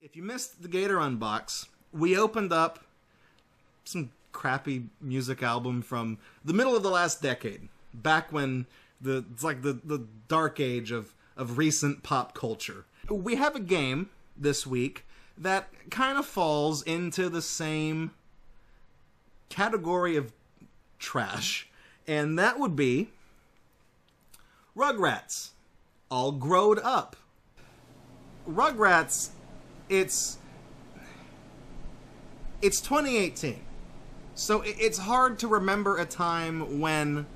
If you missed the Gator unbox, we opened up some crappy music album from the middle of the last decade, back when it's like the dark age of recent pop culture. We have a game this week that kind of falls into the same category of trash, and that would be Rugrats, all growed up. Rugrats, it's 2018, so it's hard to remember a time when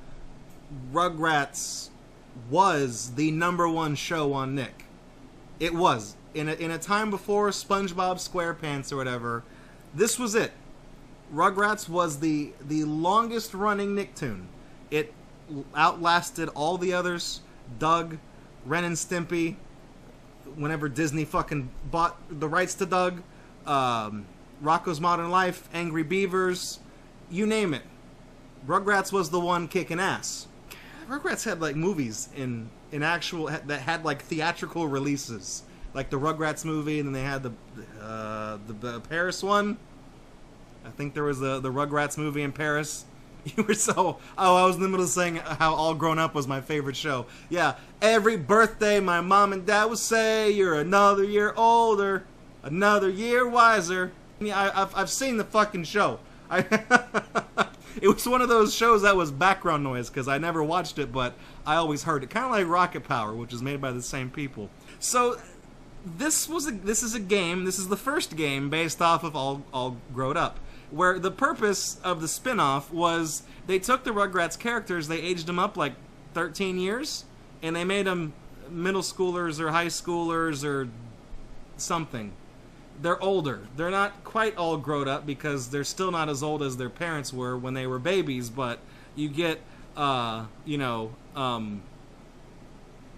Rugrats was the #1 show on Nick. It was. In a time before SpongeBob SquarePants or whatever, this was it. Rugrats was the longest running Nicktoon. It outlasted all the others. Doug, Ren and Stimpy, whenever Disney fucking bought the rights to Doug, Rocko's Modern Life, Angry Beavers, you name it. Rugrats was the one kicking ass. Rugrats had like movies in actual that had like theatrical releases, like the Rugrats movie, and then they had the Paris one. I think there was the Rugrats movie in Paris. You were I was in the middle of saying how All Grown Up was my favorite show. Yeah, every birthday my mom and dad would say, "You're another year older, another year wiser." Yeah, I've seen the fucking show. It was one of those shows that was background noise because I never watched it, but I always heard it. Kind of like Rocket Power, which is made by the same people. So this is a game. This is the first game based off of All Grown Up, where the purpose of the spinoff was they took the Rugrats characters, they aged them up like 13 years, and they made them middle schoolers or high schoolers or something. They're older. They're not quite all grown up because they're still not as old as their parents were when they were babies, but you get, that's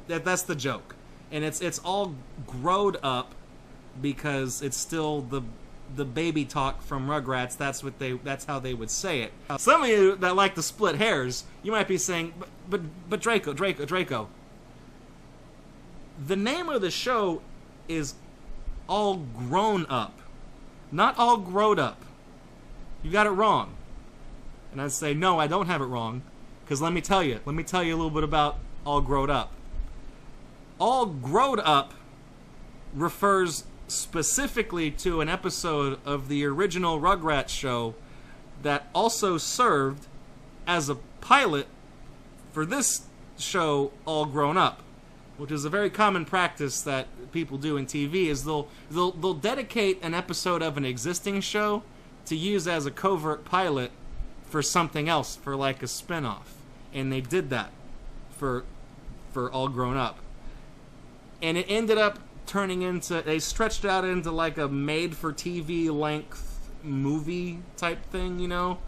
the joke. And it's all growed up because it's still the baby talk from Rugrats. That's how they would say it. Some of you that like to split hairs, you might be saying, but Draco. The name of the show is All Grown Up, not All Growed Up. You got it wrong. And I'd say, no, I don't have it wrong, because let me tell you a little bit about All Growed Up. All Growed Up refers specifically to an episode of the original Rugrats show that also served as a pilot for this show, All Grown Up, which is a very common practice that people do in TV. Is they'll dedicate an episode of an existing show to use as a covert pilot for something else, for like a spinoff, and they did that for All Grown Up, and it ended up turning into, they stretched it out into like a made-for-TV length movie type thing, you know?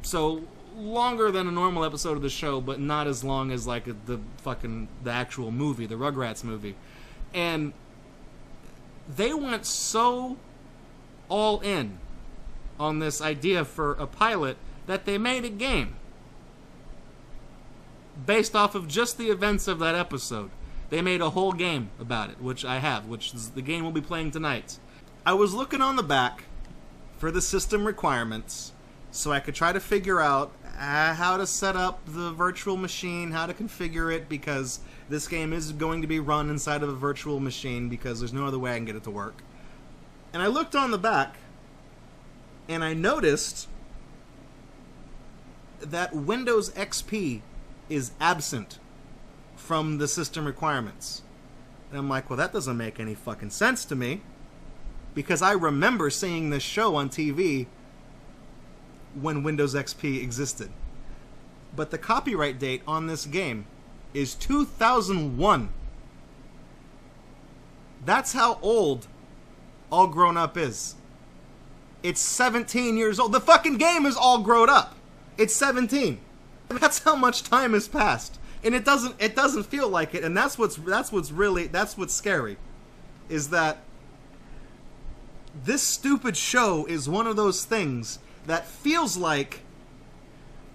So longer than a normal episode of the show, but not as long as like the actual movie, the Rugrats movie. And they went so all in on this idea for a pilot that they made a game based off of just the events of that episode. They made a whole game about it, which I have, which is the game we'll be playing tonight. I was looking on the back for the system requirements so I could try to figure out how to set up the virtual machine, how to configure it, because this game is going to be run inside of a virtual machine because there's no other way I can get it to work. And I looked on the back, and I noticed that Windows XP is absent from the system requirements. And I'm like, well, that doesn't make any fucking sense to me, because I remember seeing this show on TV when Windows XP existed. But the copyright date on this game is 2001. That's how old All Grown Up is. It's 17 years old. The fucking game is all grown up. It's 17. That's how much time has passed. And it doesn't feel like it, and that's what's scary, is that this stupid show is one of those things that feels like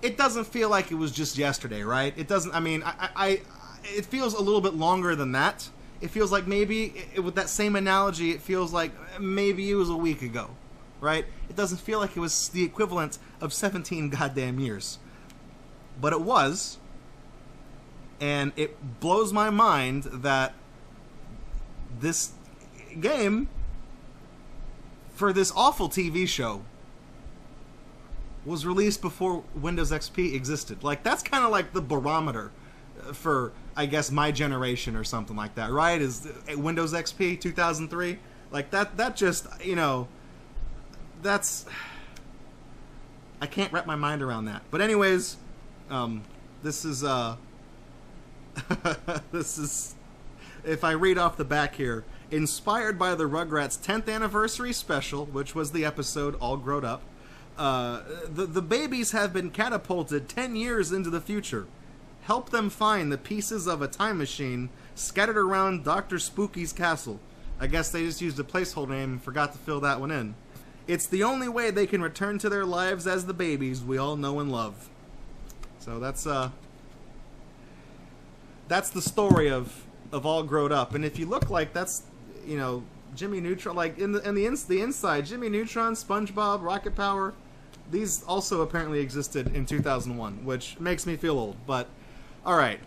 it doesn't feel like it was just yesterday, right? It doesn't. I mean, it feels a little bit longer than that. It feels like maybe, with that same analogy, it feels like maybe it was a week ago, right? It doesn't feel like it was the equivalent of 17 goddamn years. But it was, and it blows my mind that this game, for this awful TV show, was released before Windows XP existed. Like, that's kind of like the barometer for, I guess, my generation or something like that, right? Is Windows XP 2003? Like, that just, you know, that's... I can't wrap my mind around that. But anyways, this is, this is, if I read off the back here, inspired by the Rugrats 10th anniversary special, which was the episode All Grown Up, the babies have been catapulted 10 years into the future. Help them find the pieces of a time machine scattered around Dr. Spooky's castle. I guess they just used a placeholder name and forgot to fill that one in. It's the only way they can return to their lives as the babies we all know and love. So that's the story of All Grown Up. And if you look, like, that's, you know, Jimmy Neutron, like in the inside, Jimmy Neutron, SpongeBob, Rocket Power, these also apparently existed in 2001, which makes me feel old. But all right,